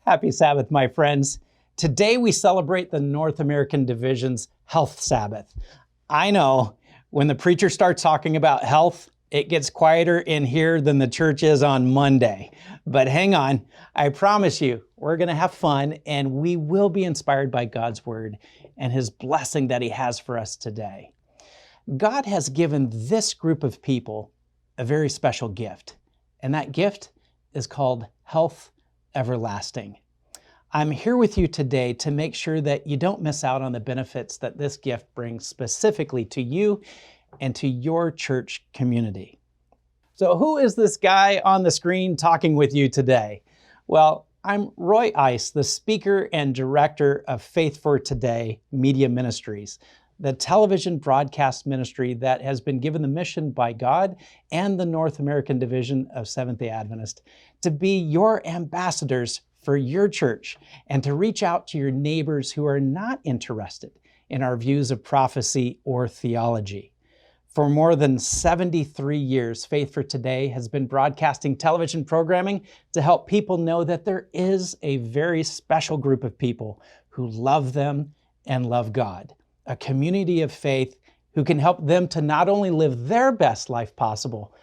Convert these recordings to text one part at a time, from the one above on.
Happy Sabbath, my friends. Today we celebrate the North American Division's Health Sabbath. I know, when the preacher starts talking about health, it gets quieter in here than the church is on Monday. But hang on, I promise you, we're going to have fun and we will be inspired by God's Word and His blessing that He has for us today. God has given this group of people a very special gift, and that gift is called health everlasting. I'm here with you today to make sure that you don't miss out on the benefits that this gift brings specifically to you and to your church community. So who is this guy on the screen talking with you today? Well, I'm Roy Ice, the speaker and director of Faith for Today Media Ministries, the television broadcast ministry that has been given the mission by God and the North American Division of Seventh-day Adventist to be your ambassadors for your church and to reach out to your neighbors who are not interested in our views of prophecy or theology. For more than 73 years, Faith for Today has been broadcasting television programming to help people know that there is a very special group of people who love them and love God, a community of faith who can help them to not only live their best life possible,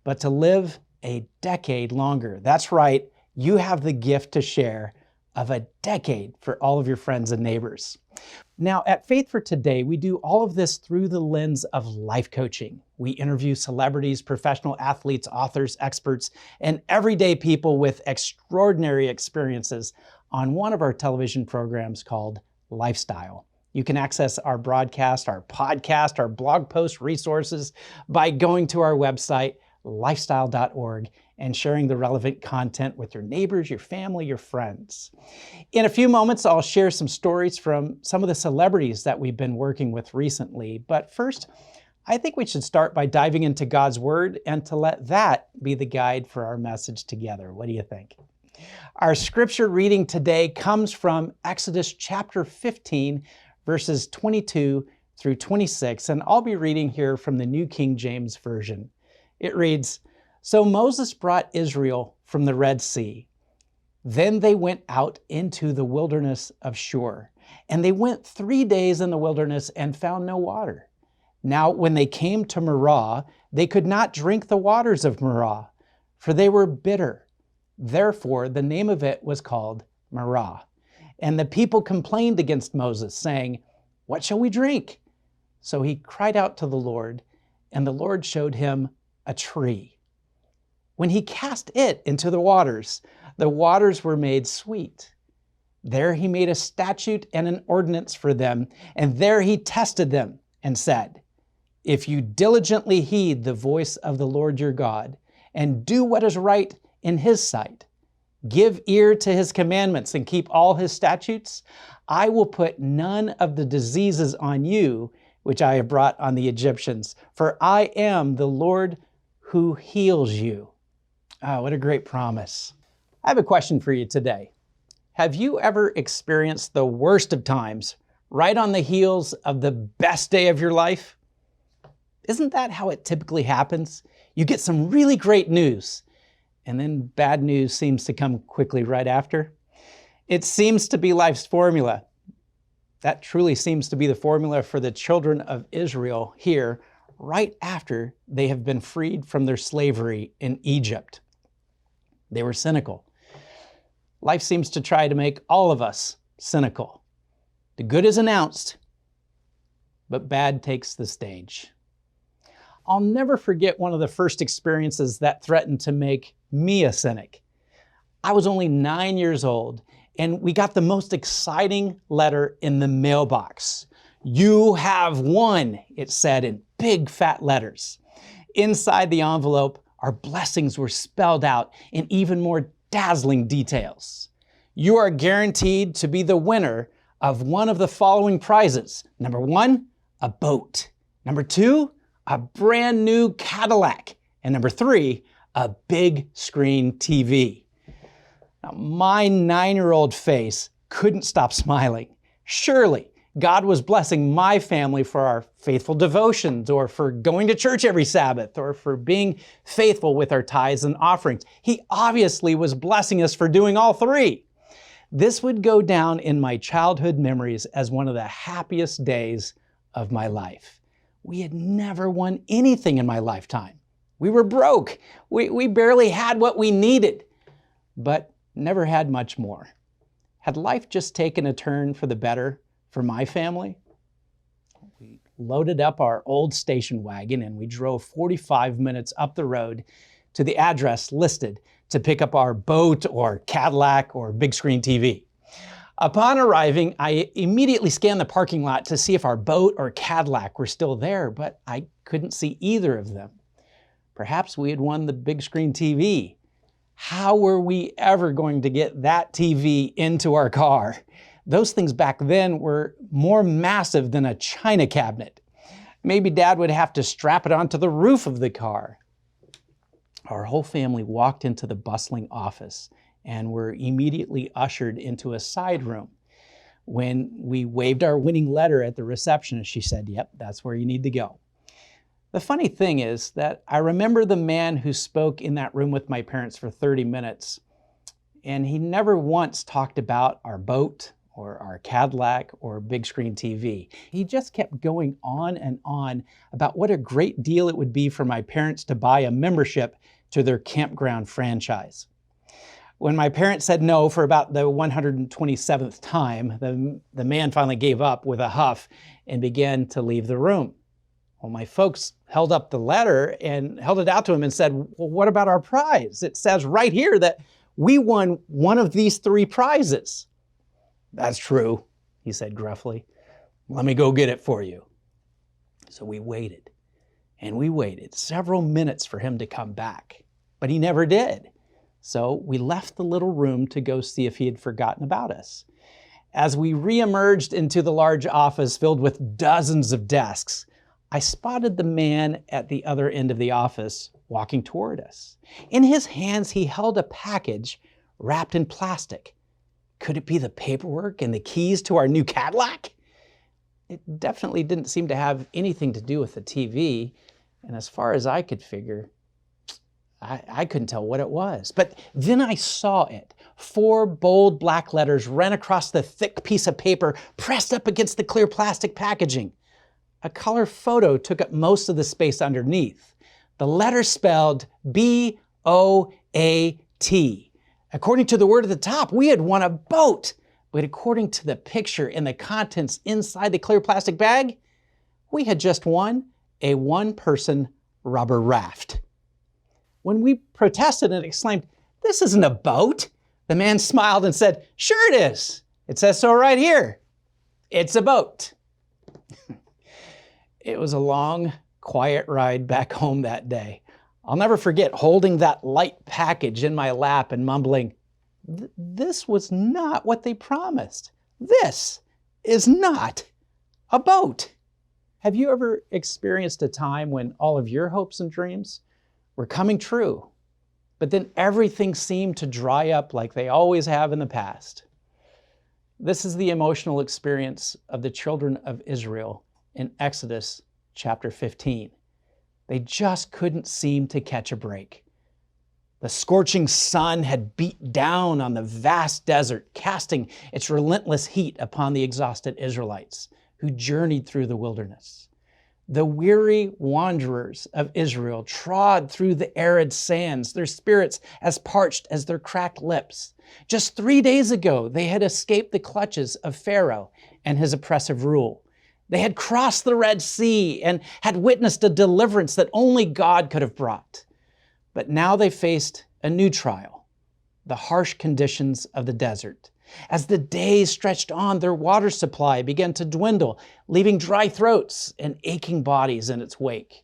but to live a decade longer. That's right. You have the gift to share of a decade for all of your friends and neighbors. Now, at Faith for Today, we do all of this through the lens of life coaching. We interview celebrities, professional athletes, authors, experts, and everyday people with extraordinary experiences on one of our television programs called Lifestyle. You can access our broadcast, our podcast, our blog post resources by going to our website, lifestyle.org, and sharing the relevant content with your neighbors, your family, your friends. In a few moments, I'll share some stories from some of the celebrities that we've been working with recently. But first, I think we should start by diving into God's Word and to let that be the guide for our message together. What do you think? Our scripture reading today comes from Exodus chapter 15, verses 22 through 26, and I'll be reading here from the New King James Version. It reads, "So Moses brought Israel from the Red Sea. Then they went out into the wilderness of Shur, and they went 3 days in the wilderness and found no water. Now when they came to Marah, they could not drink the waters of Marah, for they were bitter. Therefore the name of it was called Marah. And the people complained against Moses, saying, 'What shall we drink?' So he cried out to the Lord, and the Lord showed him a tree. When he cast it into the waters were made sweet. There he made a statute and an ordinance for them, and there he tested them and said, 'If you diligently heed the voice of the Lord your God, and do what is right in His sight, give ear to His commandments and keep all His statutes, I will put none of the diseases on you which I have brought on the Egyptians, for I am the Lord who heals you.'" Oh, what a great promise. I have a question for you today. Have you ever experienced the worst of times right on the heels of the best day of your life? Isn't that how it typically happens? You get some really great news, and then bad news seems to come quickly right after. It seems to be life's formula. That truly seems to be the formula for the children of Israel here, right after they have been freed from their slavery in Egypt. They were cynical. Life seems to try to make all of us cynical. The good is announced, but bad takes the stage. I'll never forget one of the first experiences that threatened to make me a cynic. I was only 9 years old, and we got the most exciting letter in the mailbox. "You have won," it said in big fat letters. Inside the envelope, our blessings were spelled out in even more dazzling details. "You are guaranteed to be the winner of one of the following prizes. Number 1, a boat. Number 2, a brand new Cadillac. And number 3, a big screen TV." Now, my 9-year-old face couldn't stop smiling. Surely God was blessing my family for our faithful devotions, or for going to church every Sabbath, or for being faithful with our tithes and offerings. He obviously was blessing us for doing all three. This would go down in my childhood memories as one of the happiest days of my life. We had never won anything in my lifetime. We were broke. We barely had what we needed, but never had much more. Had life just taken a turn for the better for my family? We loaded up our old station wagon and we drove 45 minutes up the road to the address listed to pick up our boat or Cadillac or big screen TV. Upon arriving, I immediately scanned the parking lot to see if our boat or Cadillac were still there, but I couldn't see either of them. Perhaps we had won the big screen TV. How were we ever going to get that TV into our car? Those things back then were more massive than a china cabinet. Maybe Dad would have to strap it onto the roof of the car. Our whole family walked into the bustling office and were immediately ushered into a side room. When we waved our winning letter at the receptionist, she said, "Yep, that's where you need to go." The funny thing is that I remember the man who spoke in that room with my parents for 30 minutes, and he never once talked about our boat or our Cadillac or big screen TV. He just kept going on and on about what a great deal it would be for my parents to buy a membership to their campground franchise. When my parents said no for about the 127th time, the man finally gave up with a huff and began to leave the room. Well, my folks held up the letter and held it out to him and said, "Well, what about our prize? It says right here that we won one of these 3 prizes." "That's true," he said gruffly. "Let me go get it for you." So we waited, and we waited several minutes for him to come back, but he never did. So we left the little room to go see if he had forgotten about us. As we reemerged into the large office filled with dozens of desks, I spotted the man at the other end of the office walking toward us. In his hands, he held a package wrapped in plastic. Could it be the paperwork and the keys to our new Cadillac? It definitely didn't seem to have anything to do with the TV, and as far as I could figure, I couldn't tell what it was. But then I saw it. 4 bold black letters ran across the thick piece of paper pressed up against the clear plastic packaging. A color photo took up most of the space underneath. The letter spelled BOAT. According to the word at the top, we had won a boat. But according to the picture and the contents inside the clear plastic bag, we had just won a 1-person rubber raft. When we protested and exclaimed, "This isn't a boat," the man smiled and said, "Sure it is. It says so right here. It's a boat." It was a long, quiet ride back home that day. I'll never forget holding that light package in my lap and mumbling, "This was not what they promised. This is not a boat." Have you ever experienced a time when all of your hopes and dreams were coming true, but then everything seemed to dry up like they always have in the past? This is the emotional experience of the children of Israel in Exodus chapter 15. They just couldn't seem to catch a break. The scorching sun had beat down on the vast desert, casting its relentless heat upon the exhausted Israelites who journeyed through the wilderness. The weary wanderers of Israel trod through the arid sands, their spirits as parched as their cracked lips. Just 3 days ago, they had escaped the clutches of Pharaoh and his oppressive rule. They had crossed the Red Sea and had witnessed a deliverance that only God could have brought. But now they faced a new trial, the harsh conditions of the desert. As the days stretched on, their water supply began to dwindle, leaving dry throats and aching bodies in its wake.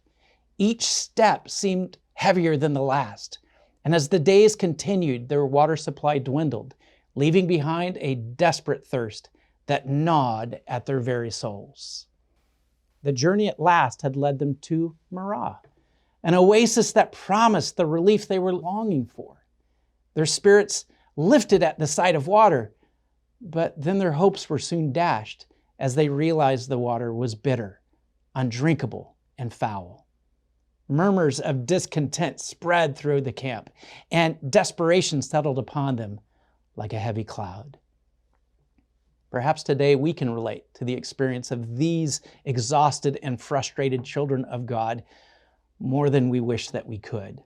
Each step seemed heavier than the last, and as the days continued, their water supply dwindled, leaving behind a desperate thirst that gnawed at their very souls. The journey at last had led them to Marah, an oasis that promised the relief they were longing for. Their spirits lifted at the sight of water, but then their hopes were soon dashed as they realized the water was bitter, undrinkable, and foul. Murmurs of discontent spread through the camp, and desperation settled upon them like a heavy cloud. Perhaps today we can relate to the experience of these exhausted and frustrated children of God more than we wish that we could.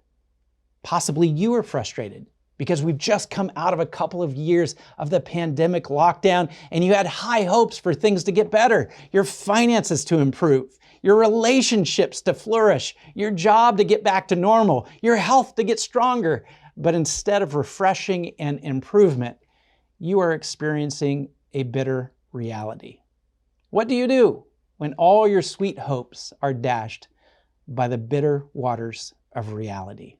Possibly you are frustrated because we've just come out of a couple of years of the pandemic lockdown and you had high hopes for things to get better, your finances to improve, your relationships to flourish, your job to get back to normal, your health to get stronger. But instead of refreshing and improvement, you are experiencing a bitter reality. What do you do when all your sweet hopes are dashed by the bitter waters of reality?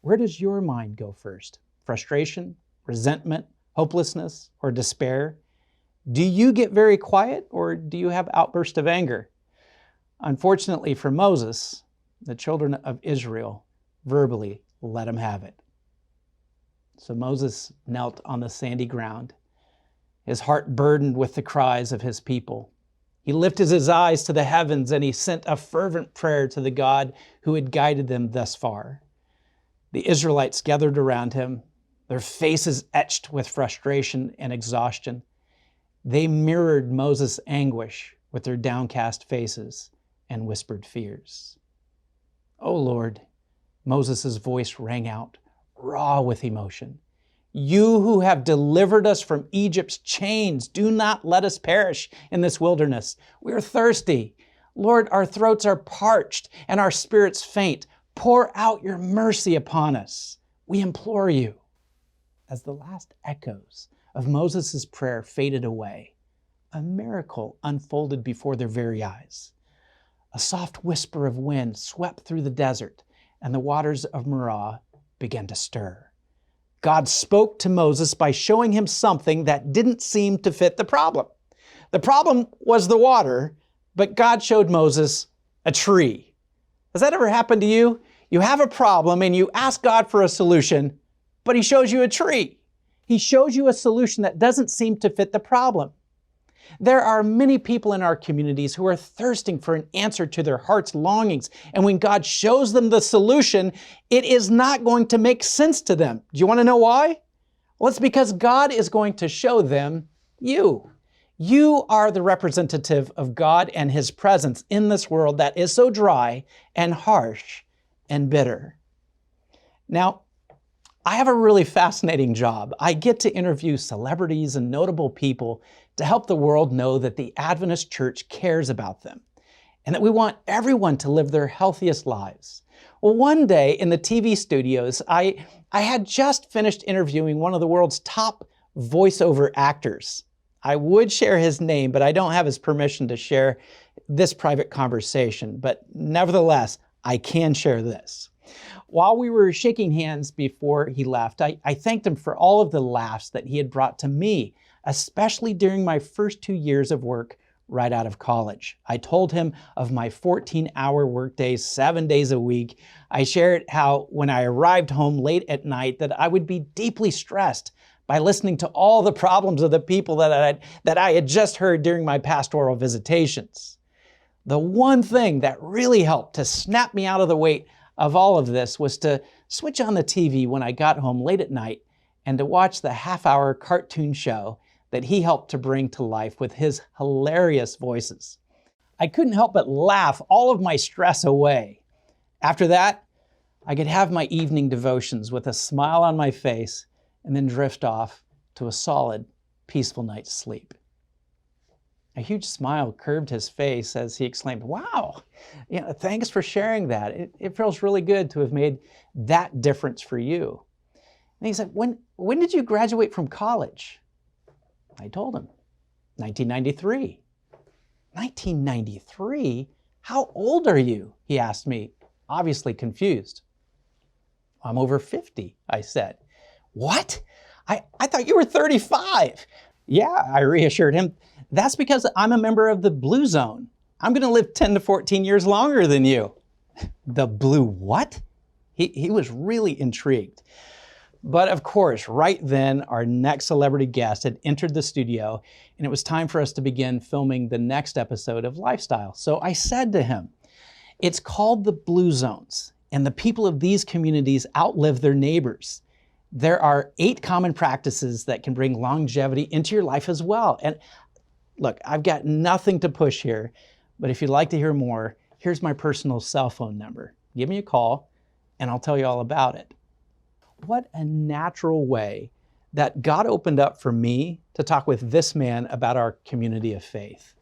Where does your mind go first? Frustration, resentment, hopelessness, or despair? Do you get very quiet, or do you have outbursts of anger? Unfortunately for Moses, the children of Israel verbally let him have it. So Moses knelt on the sandy ground, his heart burdened with the cries of his people. He lifted his eyes to the heavens and he sent a fervent prayer to the God who had guided them thus far. The Israelites gathered around him, their faces etched with frustration and exhaustion. They mirrored Moses' anguish with their downcast faces and whispered fears. "Oh Lord," Moses' voice rang out, raw with emotion. "You who have delivered us from Egypt's chains, do not let us perish in this wilderness. We are thirsty. Lord, our throats are parched and our spirits faint. Pour out your mercy upon us, we implore you." As the last echoes of Moses' prayer faded away, a miracle unfolded before their very eyes. A soft whisper of wind swept through the desert, and the waters of Marah began to stir. God spoke to Moses by showing him something that didn't seem to fit the problem. The problem was the water, but God showed Moses a tree. Has that ever happened to you? You have a problem and you ask God for a solution, but He shows you a tree. He shows you a solution that doesn't seem to fit the problem. There are many people in our communities who are thirsting for an answer to their heart's longings, and when God shows them the solution, it is not going to make sense to them. Do you want to know why? Well, it's because God is going to show them you. You are the representative of God and His presence in this world that is so dry and harsh and bitter. Now, I have a really fascinating job. I get to interview celebrities and notable people to help the world know that the Adventist Church cares about them and that we want everyone to live their healthiest lives. Well, one day in the TV studios, I had just finished interviewing one of the world's top voiceover actors. I would share his name, but I don't have his permission to share this private conversation. But nevertheless, I can share this. While we were shaking hands before he left, I thanked him for all of the laughs that he had brought to me, especially during my first 2 years of work right out of college. I told him of my 14-hour workdays, 7 days a week. I shared how when I arrived home late at night that I would be deeply stressed by listening to all the problems of the people that I had just heard during my pastoral visitations. The one thing that really helped to snap me out of the weight of all of this was to switch on the TV when I got home late at night and to watch the half-hour cartoon show that he helped to bring to life with his hilarious voices. I couldn't help but laugh all of my stress away. After that, I could have my evening devotions with a smile on my face and then drift off to a solid, peaceful night's sleep. A huge smile curved his face as he exclaimed, "Wow, thanks for sharing that. It feels really good to have made that difference for you." And he said, when did you graduate from college? I told him, 1993. 1993? How old are you? He asked me, obviously confused. I'm over 50, I said. What? I thought you were 35. Yeah, I reassured him. That's because I'm a member of the Blue Zone. I'm going to live 10 to 14 years longer than you. The Blue what? He was really intrigued. But of course, right then, our next celebrity guest had entered the studio, and it was time for us to begin filming the next episode of Lifestyle. So I said to him, "It's called the Blue Zones, and the people of these communities outlive their neighbors. There are 8 common practices that can bring longevity into your life as well. And look, I've got nothing to push here, but if you'd like to hear more, here's my personal cell phone number. Give me a call and I'll tell you all about it. What a natural way that God opened up for me to talk with this man about our community of faith.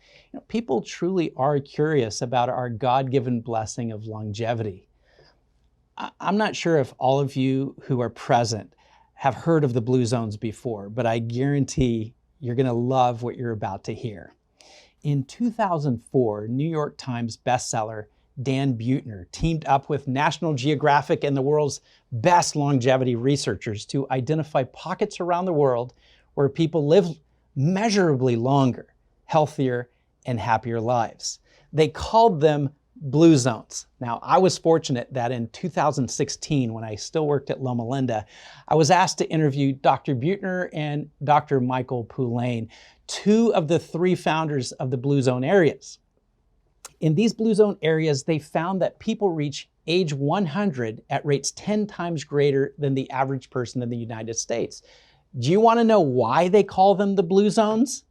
People truly are curious about our God-given blessing of longevity. I'm not sure if all of you who are present have heard of the Blue Zones before, but I guarantee you're going to love what you're about to hear. In 2004, New York Times bestseller Dan Buettner teamed up with National Geographic and the world's best longevity researchers to identify pockets around the world where people live measurably longer, healthier, and happier lives. They called them Blue Zones. Now, I was fortunate that in 2016, when I still worked at Loma Linda, I was asked to interview Dr. Buettner and Dr. Michael Poulain, 2 of the 3 founders of the Blue Zone areas. In these Blue Zone areas, they found that people reach age 100 at rates 10 times greater than the average person in the United States. Do you want to know why they call them the Blue Zones?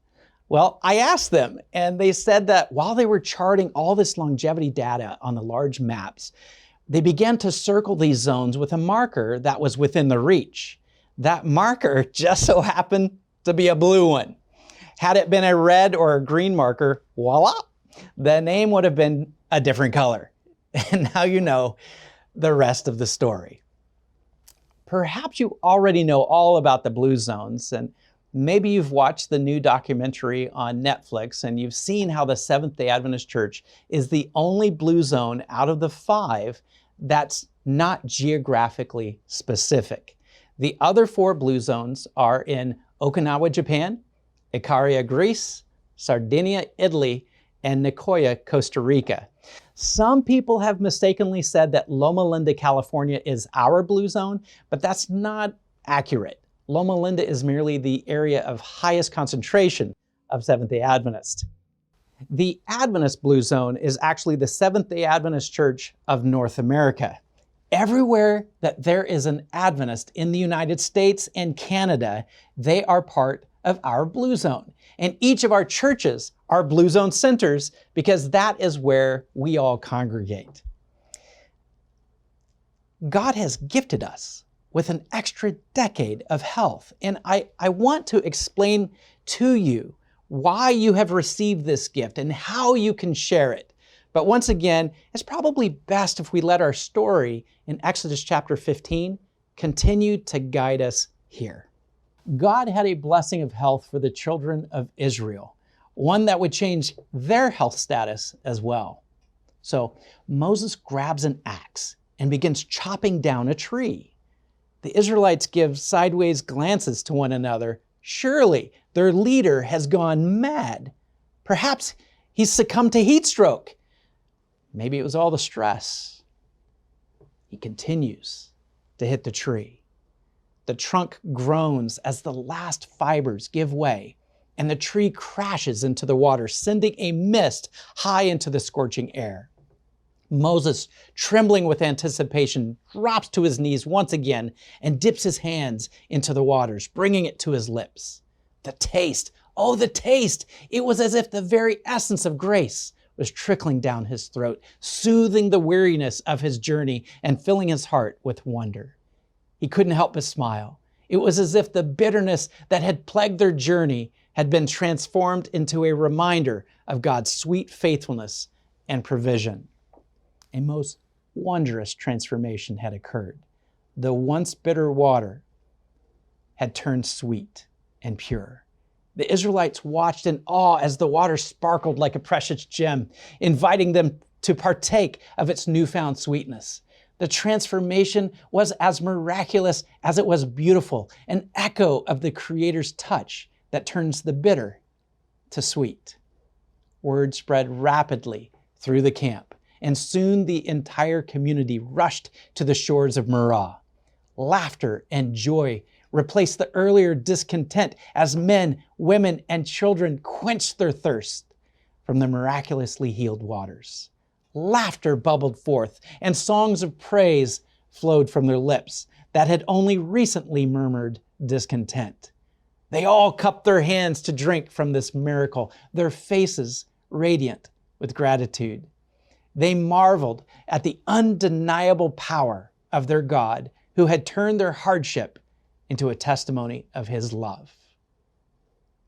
Well, I asked them, and they said that while they were charting all this longevity data on the large maps, they began to circle these zones with a marker that was within the reach. That marker just so happened to be a blue one. Had it been a red or a green marker, voila, the name would have been a different color. And now you know the rest of the story. Perhaps you already know all about the Blue Zones, and maybe you've watched the new documentary on Netflix and you've seen how the Seventh-day Adventist Church is the only Blue Zone out of the 5 that's not geographically specific. The other 4 Blue Zones are in Okinawa, Japan, Icaria, Greece, Sardinia, Italy, and Nicoya, Costa Rica. Some people have mistakenly said that Loma Linda, California is our Blue Zone, but that's not accurate. Loma Linda is merely the area of highest concentration of Seventh-day Adventists. The Adventist Blue Zone is actually the Seventh-day Adventist Church of North America. Everywhere that there is an Adventist in the United States and Canada, they are part of our Blue Zone. And each of our churches are Blue Zone centers because that is where we all congregate. God has gifted us with an extra decade of health. And I want to explain to you why you have received this gift and how you can share it. But once again, it's probably best if we let our story in Exodus chapter 15 continue to guide us here. God had a blessing of health for the children of Israel, one that would change their health status as well. So Moses grabs an axe and begins chopping down a tree. The Israelites give sideways glances to one another. Surely their leader has gone mad. Perhaps he's succumbed to heat stroke. Maybe it was all the stress. He continues to hit the tree. The trunk groans as the last fibers give way, and the tree crashes into the water, sending a mist high into the scorching air. Moses, trembling with anticipation, drops to his knees once again and dips his hands into the waters, bringing it to his lips. The taste, oh, the taste! It was as if the very essence of grace was trickling down his throat, soothing the weariness of his journey and filling his heart with wonder. He couldn't help but smile. It was as if the bitterness that had plagued their journey had been transformed into a reminder of God's sweet faithfulness and provision. A most wondrous transformation had occurred. The once bitter water had turned sweet and pure. The Israelites watched in awe as the water sparkled like a precious gem, inviting them to partake of its newfound sweetness. The transformation was as miraculous as it was beautiful, an echo of the Creator's touch that turns the bitter to sweet. Word spread rapidly through the camp, and soon the entire community rushed to the shores of Marah. Laughter and joy replaced the earlier discontent as men, women, and children quenched their thirst from the miraculously healed waters. Laughter bubbled forth, and songs of praise flowed from their lips. that had only recently murmured discontent. They all cupped their hands to drink from this miracle, their faces radiant with gratitude. They marveled at the undeniable power of their God, who had turned their hardship into a testimony of His love.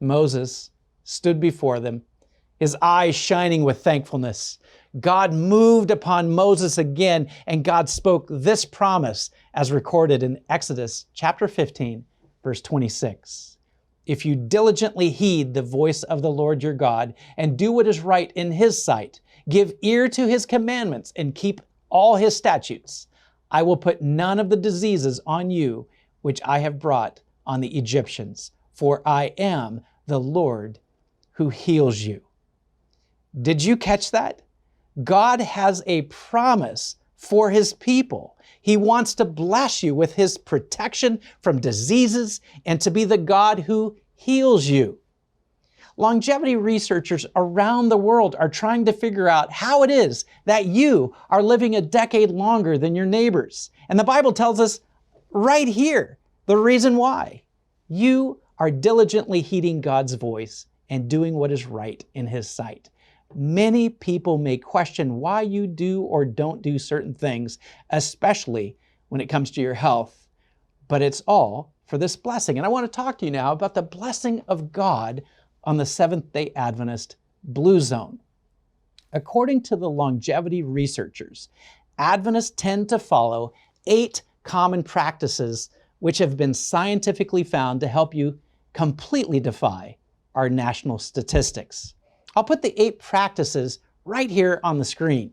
Moses stood before them, his eyes shining with thankfulness. God moved upon Moses again, and God spoke this promise as recorded in Exodus chapter 15, verse 26. If you diligently heed the voice of the Lord your God and do what is right in His sight, give ear to His commandments and keep all His statutes, I will put none of the diseases on you which I have brought on the Egyptians, for I am the Lord who heals you. Did you catch that? God has a promise for His people. He wants to bless you with His protection from diseases and to be the God who heals you. Longevity researchers around the world are trying to figure out how it is that you are living a decade longer than your neighbors. And the Bible tells us right here the reason why. You are diligently heeding God's voice and doing what is right in His sight. Many people may question why you do or don't do certain things, especially when it comes to your health, but it's all for this blessing. And I want to talk to you now about the blessing of God on the Seventh-day Adventist Blue Zone. According to the longevity researchers, Adventists tend to follow 8 common practices which have been scientifically found to help you completely defy our national statistics. I'll put the 8 practices right here on the screen.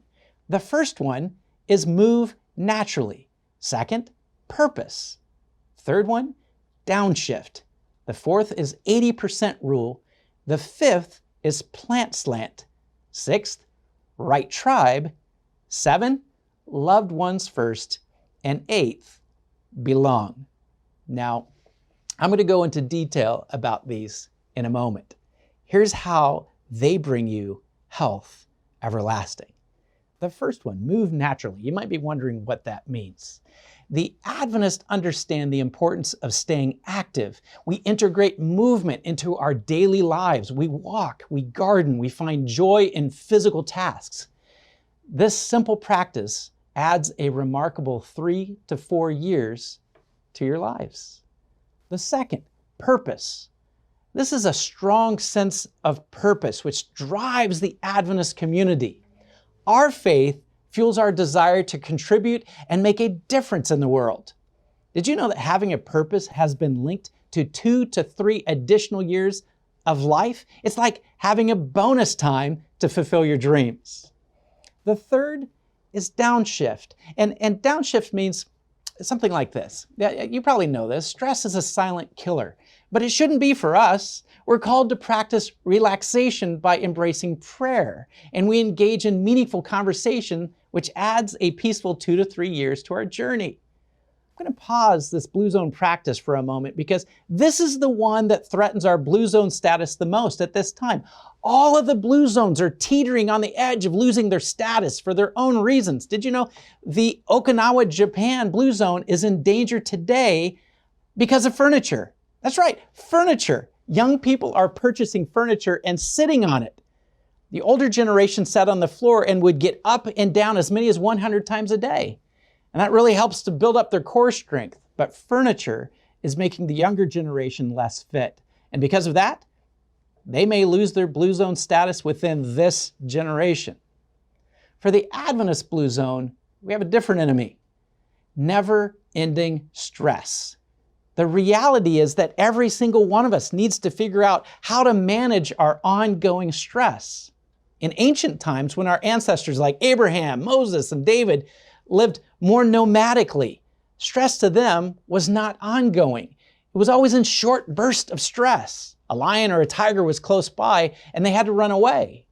The first one is move naturally. Second, purpose. Third one, downshift. The fourth is 80% rule. The fifth is plant slant. Sixth, right tribe. 7, loved ones first. And 8th, belong. Now, I'm going to go into detail about these in a moment. Here's how they bring you health everlasting. The first one, move naturally. You might be wondering what that means. The Adventists understand the importance of staying active. We integrate movement into our daily lives. We walk, we garden, we find joy in physical tasks. This simple practice adds a remarkable 3 to 4 years to your lives. The second, purpose. This is a strong sense of purpose which drives the Adventist community. Our faith fuels our desire to contribute and make a difference in the world. Did you know that having a purpose has been linked to 2 to 3 additional years of life? It's like having a bonus time to fulfill your dreams. The third is downshift. And downshift means something like this. You probably know this. Stress is a silent killer, but it shouldn't be for us. We're called to practice relaxation by embracing prayer, and we engage in meaningful conversation, which adds a peaceful 2 to 3 years to our journey. I'm going to pause this Blue Zone practice for a moment because this is the one that threatens our Blue Zone status the most at this time. All of the Blue Zones are teetering on the edge of losing their status for their own reasons. Did you know the Okinawa, Japan Blue Zone is in danger today because of furniture? That's right, furniture. Young people are purchasing furniture and sitting on it. The older generation sat on the floor and would get up and down as many as 100 times a day. And that really helps to build up their core strength. But furniture is making the younger generation less fit. And because of that, they may lose their Blue Zone status within this generation. For the Adventist Blue Zone, we have a different enemy: never-ending stress. The reality is that every single one of us needs to figure out how to manage our ongoing stress. In ancient times, when our ancestors like Abraham, Moses, and David lived more nomadically, stress to them was not ongoing. It was always in short bursts of stress. A lion or a tiger was close by and they had to run away.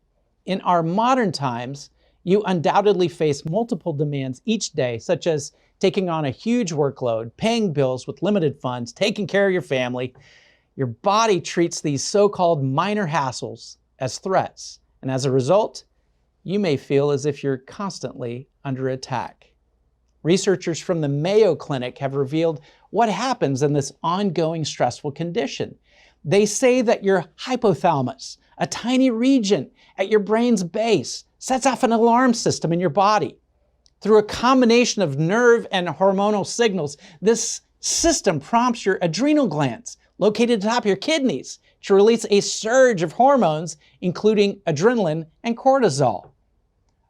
In our modern times, you undoubtedly face multiple demands each day, such as taking on a huge workload, paying bills with limited funds, taking care of your family. Your body treats these so-called minor hassles as threats. And as a result, you may feel as if you're constantly under attack. Researchers from the Mayo Clinic have revealed what happens in this ongoing stressful condition. They say that your hypothalamus, a tiny region at your brain's base, sets off an alarm system in your body. Through a combination of nerve and hormonal signals, this system prompts your adrenal glands, located atop your kidneys, to release a surge of hormones, including adrenaline and cortisol.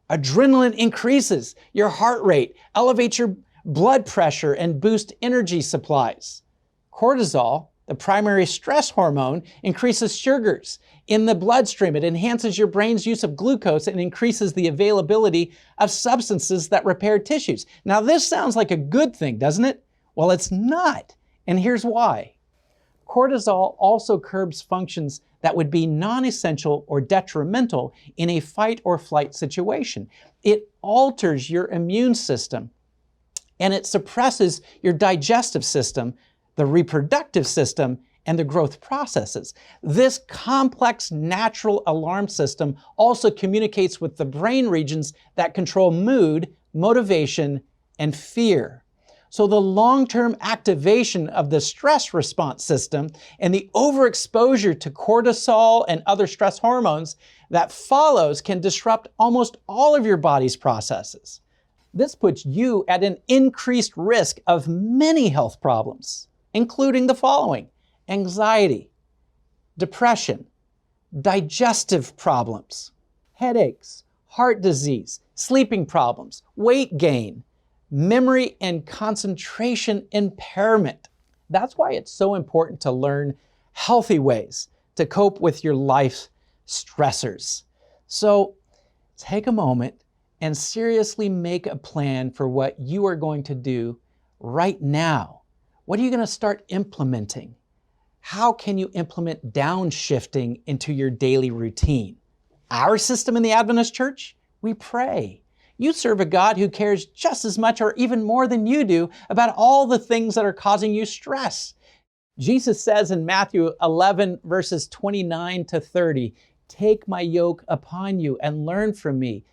Adrenaline increases your heart rate, elevates your blood pressure, and boosts energy supplies. Cortisol, the primary stress hormone, increases sugars in the bloodstream. It enhances your brain's use of glucose and increases the availability of substances that repair tissues. Now, this sounds like a good thing, doesn't it? Well, it's not, and here's why. Cortisol also curbs functions that would be non-essential or detrimental in a fight or flight situation. It alters your immune system, and it suppresses your digestive system, the reproductive system, and the growth processes. This complex natural alarm system also communicates with the brain regions that control mood, motivation, and fear. So the long-term activation of the stress response system and the overexposure to cortisol and other stress hormones that follows can disrupt almost all of your body's processes. This puts you at an increased risk of many health problems, including the following: anxiety, depression, digestive problems, headaches, heart disease, sleeping problems, weight gain, memory and concentration impairment. That's why it's so important to learn healthy ways to cope with your life's stressors. So take a moment and seriously make a plan for what you are going to do right now. What are you going to start implementing? How can you implement downshifting into your daily routine? Our system in the Adventist Church, we pray. You serve a God who cares just as much or even more than you do about all the things that are causing you stress. Jesus says in Matthew 11, verses 29 to 30, "Take my yoke upon you and learn from me,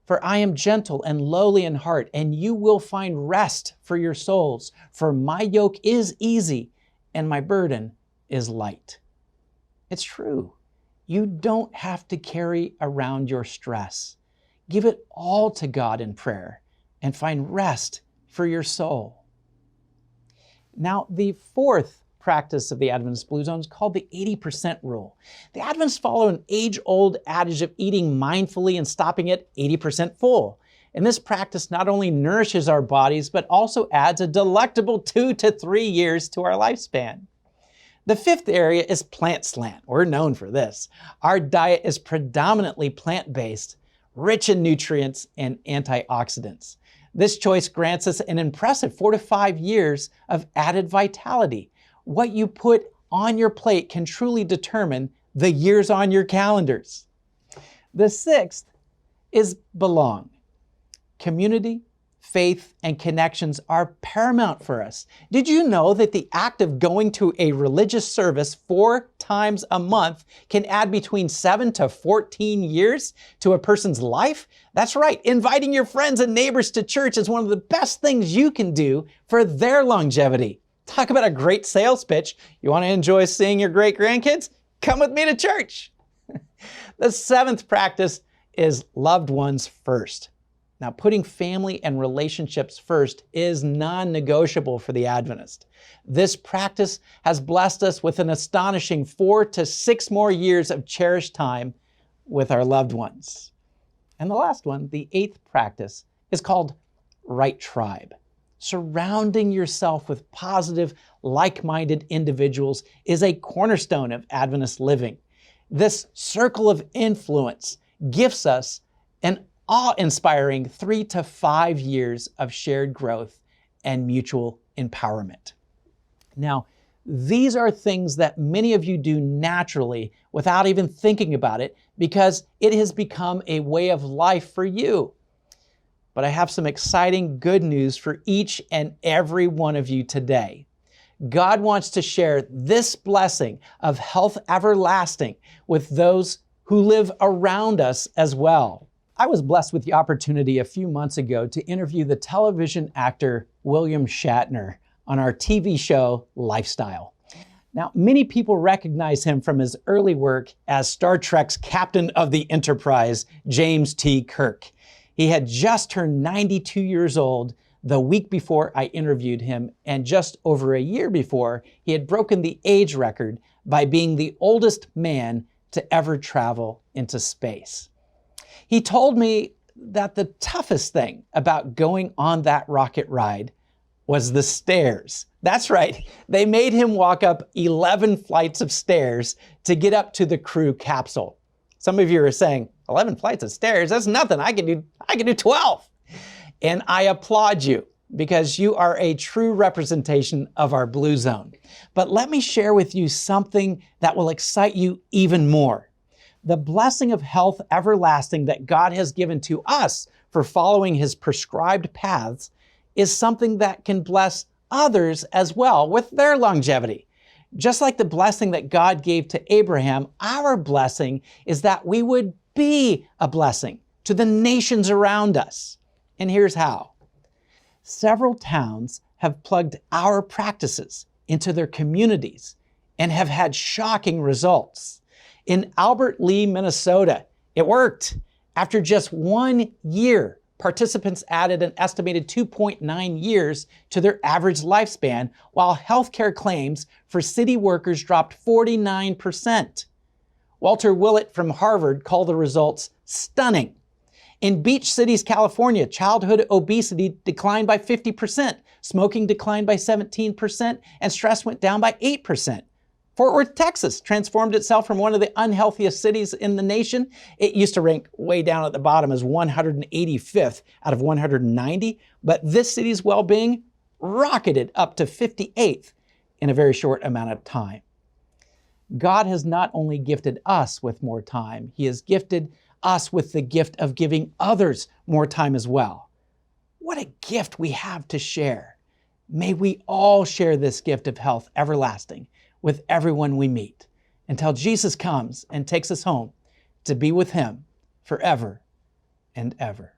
for I am gentle and lowly in heart, and you will find rest for your souls. For my yoke is easy and my burden is light." It's true. You don't have to carry around your stress. Give it all to God in prayer and find rest for your soul. Now, the fourth practice of the Adventist Blue Zone is called the 80% rule. The Adventists follow an age-old adage of eating mindfully and stopping at 80% full. And this practice not only nourishes our bodies, but also adds a delectable 2 to 3 years to our lifespan. The fifth area is plant slant. We're known for this. Our diet is predominantly plant-based, rich in nutrients and antioxidants. This choice grants us an impressive 4 to 5 years of added vitality. What you put on your plate can truly determine the years on your calendars. The sixth is belong. Community, faith, and connections are paramount for us. Did you know that the act of going to a religious service 4 times a month can add between 7 to 14 years to a person's life? That's right, inviting your friends and neighbors to church is one of the best things you can do for their longevity. Talk about a great sales pitch. You want to enjoy seeing your great-grandkids? Come with me to church. The seventh practice is loved ones first. Now, putting family and relationships first is non-negotiable for the Adventist. This practice has blessed us with an astonishing 4 to 6 more years of cherished time with our loved ones. And the last one, the eighth practice, is called right tribe. Surrounding yourself with positive, like-minded individuals is a cornerstone of Adventist living. This circle of influence gives us an awe-inspiring 3 to 5 years of shared growth and mutual empowerment. Now, these are things that many of you do naturally without even thinking about it because it has become a way of life for you. But I have some exciting good news for each and every one of you today. God wants to share this blessing of health everlasting with those who live around us as well. I was blessed with the opportunity a few months ago to interview the television actor William Shatner on our TV show Lifestyle. Now, many people recognize him from his early work as Star Trek's Captain of the Enterprise, James T. Kirk. He had just turned 92 years old the week before I interviewed him, and just over a year before, he had broken the age record by being the oldest man to ever travel into space. He told me that the toughest thing about going on that rocket ride was the stairs. That's right, they made him walk up 11 flights of stairs to get up to the crew capsule. Some of you are saying, 11 flights of stairs, that's nothing, I can do 12. And I applaud you because you are a true representation of our Blue Zone. But let me share with you something that will excite you even more. The blessing of health everlasting that God has given to us for following His prescribed paths is something that can bless others as well with their longevity. Just like the blessing that God gave to Abraham, our blessing is that we would be a blessing to the nations around us. And here's how. Several towns have plugged our practices into their communities and have had shocking results. In Albert Lee, Minnesota, it worked. After just 1 year, participants added an estimated 2.9 years to their average lifespan, while healthcare claims for city workers dropped 49%. Walter Willett from Harvard called the results stunning. In Beach Cities, California, childhood obesity declined by 50%, smoking declined by 17%, and stress went down by 8%. Fort Worth, Texas transformed itself from one of the unhealthiest cities in the nation. It used to rank way down at the bottom as 185th out of 190, but this city's well-being rocketed up to 58th in a very short amount of time. God has not only gifted us with more time, He has gifted us with the gift of giving others more time as well. What a gift we have to share. May we all share this gift of health everlasting with everyone we meet until Jesus comes and takes us home to be with Him forever and ever.